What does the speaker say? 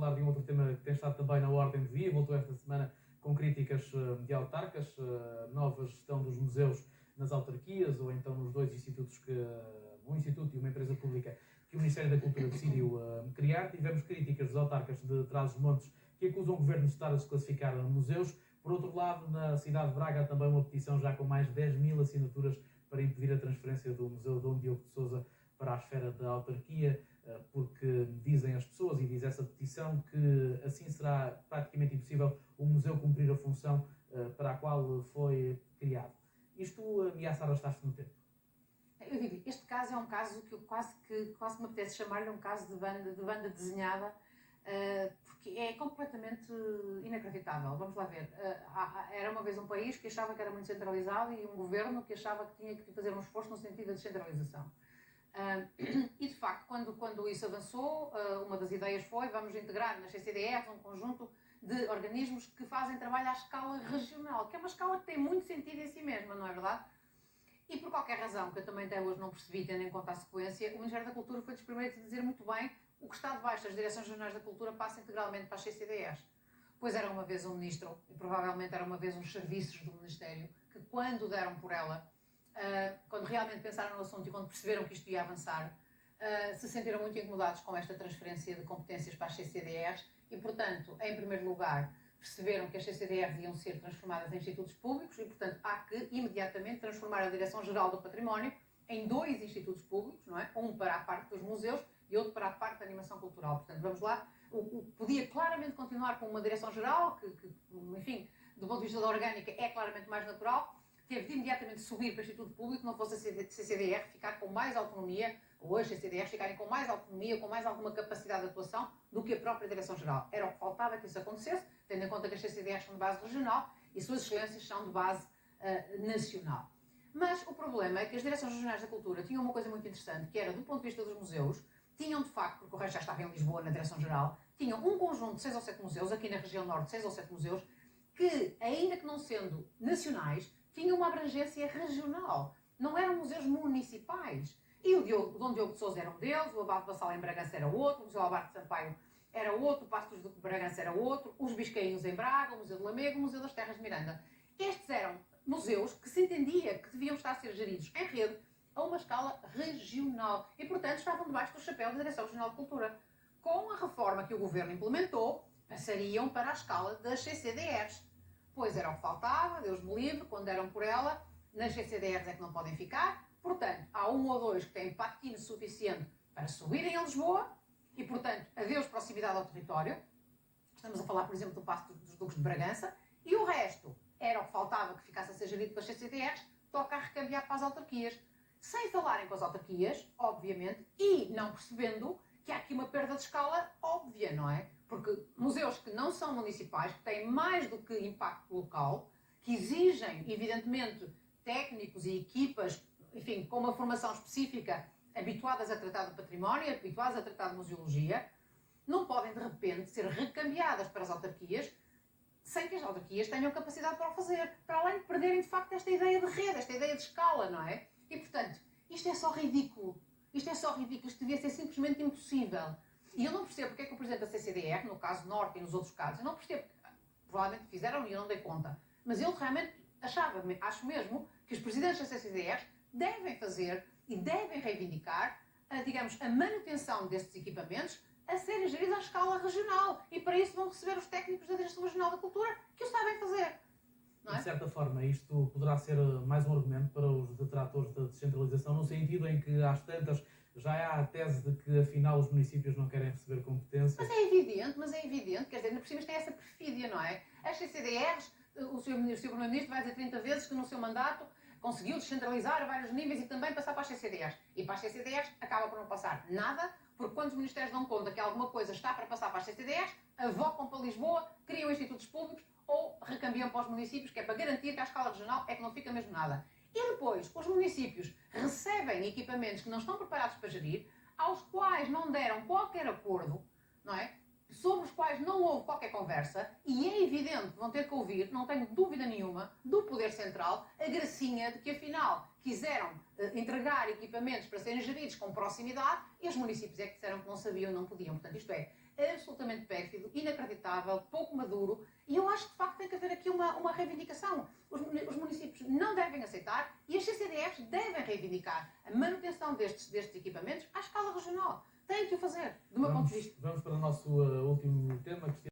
falar de um outro tema que tem estado também na ordem do dia, voltou esta semana com críticas de autarcas, nova gestão dos museus nas autarquias, ou então nos dois institutos, um instituto e uma empresa pública que o Ministério da Cultura decidiu criar. Tivemos críticas dos autarcas de Trás-os-Montes que acusam o Governo de estar a desclassificar museus. Por outro lado, na cidade de Braga, também uma petição já com mais de 10.000 assinaturas para impedir a transferência do Museu Dom Diogo de Sousa para a esfera da autarquia, porque dizem as pessoas, e diz essa petição, que assim será praticamente impossível o museu cumprir a função para a qual foi criado. Isto ameaça arrastar-se no tempo. Eu digo, este caso é um caso que eu quase me apetece chamar-lhe um caso de banda desenhada, porque é completamente inacreditável. Vamos lá ver. Era uma vez um país que achava que era muito centralizado e um governo que achava que tinha que fazer um esforço no sentido da descentralização. E de facto, quando isso avançou, uma das ideias foi: vamos integrar nas CCDRs um conjunto de organismos que fazem trabalho à escala regional, que é uma escala que tem muito sentido em si mesma, não é verdade? E por qualquer razão, que eu também até hoje não percebi, tendo em conta a sequência, o Ministério da Cultura foi dos primeiros a dizer muito bem: o que está debaixo das Direções Regionais da Cultura passa integralmente para as CCDRs. Pois era uma vez um ministro, e provavelmente era uma vez uns serviços do Ministério, que quando deram por ela, quando realmente pensaram no assunto e quando perceberam que isto ia avançar, se sentiram muito incomodados com esta transferência de competências para as CCDRs e, portanto, em primeiro lugar, perceberam que as CCDRs deviam ser transformadas em institutos públicos e, portanto, há que imediatamente transformar a Direção-Geral do Património em dois institutos públicos, não é? Um para a parte dos museus e outro para a parte da animação cultural. Portanto, vamos lá, podia claramente continuar com uma Direção-Geral, que, enfim, do ponto de vista da orgânica é claramente mais natural, teve de imediatamente subir para o Instituto Público, não fosse a CCDR ficar com mais autonomia, ou as CCDRs ficarem com mais autonomia, com mais alguma capacidade de atuação do que a própria Direção-Geral. Era o que faltava que isso acontecesse, tendo em conta que as CCDRs são de base regional e suas excelências são de base nacional. Mas o problema é que as Direções Regionais da Cultura tinham uma coisa muito interessante, que era, do ponto de vista dos museus, tinham de facto, porque o resto já estava em Lisboa, na Direção-Geral, tinham um conjunto de 6 ou 7 museus, aqui na região norte, 6 ou 7 museus, que, ainda que não sendo nacionais, tinham uma abrangência regional. Não eram museus municipais. E o Dom Diogo de Sousa era um deles, o Abade de Vassal em Bragança era outro, o Museu Alberto de Sampaio era outro, o Paço de Bragança era outro, os Biscainhos em Braga, o Museu de Lamego, o Museu das Terras de Miranda. Estes eram museus que se entendia que deviam estar a ser geridos em rede a uma escala regional e, portanto, estavam debaixo do chapéu da Direção Regional de Cultura. Com a reforma que o Governo implementou, passariam para a escala das CCDRs. Pois era o que faltava, Deus me livre, quando deram por ela, nas CCDRs é que não podem ficar. Portanto, há um ou dois que têm patinho suficiente para subirem a Lisboa e, portanto, adeus proximidade ao território. Estamos a falar, por exemplo, do Paço dos Duques de Bragança. E o resto era o que faltava que ficasse a ser gerido pelas CCDRs, toca a recambiar para as autarquias. Sem falarem com as autarquias, obviamente, e não percebendo que há aqui uma perda de escala óbvia, não é? Porque museus que não são municipais, que têm mais do que impacto local, que exigem, evidentemente, técnicos e equipas, enfim, com uma formação específica, habituadas a tratar do património, habituadas a tratar de museologia, não podem, de repente, ser recambiadas para as autarquias sem que as autarquias tenham capacidade para o fazer, para além de perderem, de facto, esta ideia de rede, esta ideia de escala, não é? E, portanto, isto é só ridículo. Isto é só ridículo. Isto devia ser simplesmente impossível. E eu não percebo porque é que o Presidente da CCDR, no caso Norte e nos outros casos, eu não percebo, provavelmente fizeram e eu não dei conta, mas eu realmente acho mesmo que os Presidentes das CCDRs devem fazer e devem reivindicar, digamos, a manutenção destes equipamentos a serem geridos à escala regional. E para isso vão receber os técnicos da Direção Regional da Cultura que o sabem fazer. Não é? De certa forma, isto poderá ser mais um argumento para os detratores da descentralização, no sentido em que, às tantas, já há a tese de que, afinal, os municípios não querem receber competências. Mas é evidente, quer dizer, ainda por cima tem essa perfídia, não é? As CCDRs, o Sr. Primeiro-Ministro vai dizer 30 vezes que no seu mandato conseguiu descentralizar a vários níveis e também passar para as CCDRs. E para as CCDRs acaba por não passar nada, porque quando os ministérios dão conta que alguma coisa está para passar para as CCDRs, avocam para Lisboa, criam institutos públicos ou recambiam para os municípios, que é para garantir que à escala regional é que não fica mesmo nada. E depois, os municípios recebem equipamentos que não estão preparados para gerir, aos quais não deram qualquer acordo, não é? Sobre os quais não houve qualquer conversa, e é evidente que vão ter que ouvir, não tenho dúvida nenhuma, do Poder Central, a gracinha de que, afinal, quiseram entregar equipamentos para serem geridos com proximidade, e os municípios é que disseram que não sabiam, não podiam. Portanto, isto é, absolutamente pérfido, inacreditável, pouco maduro, e eu acho que de facto tem que haver aqui uma reivindicação. Os municípios não devem aceitar e as CCDFs devem reivindicar a manutenção destes equipamentos à escala regional. Têm que o fazer, do meu ponto de vista. Vamos para o nosso último tema, Cristiano.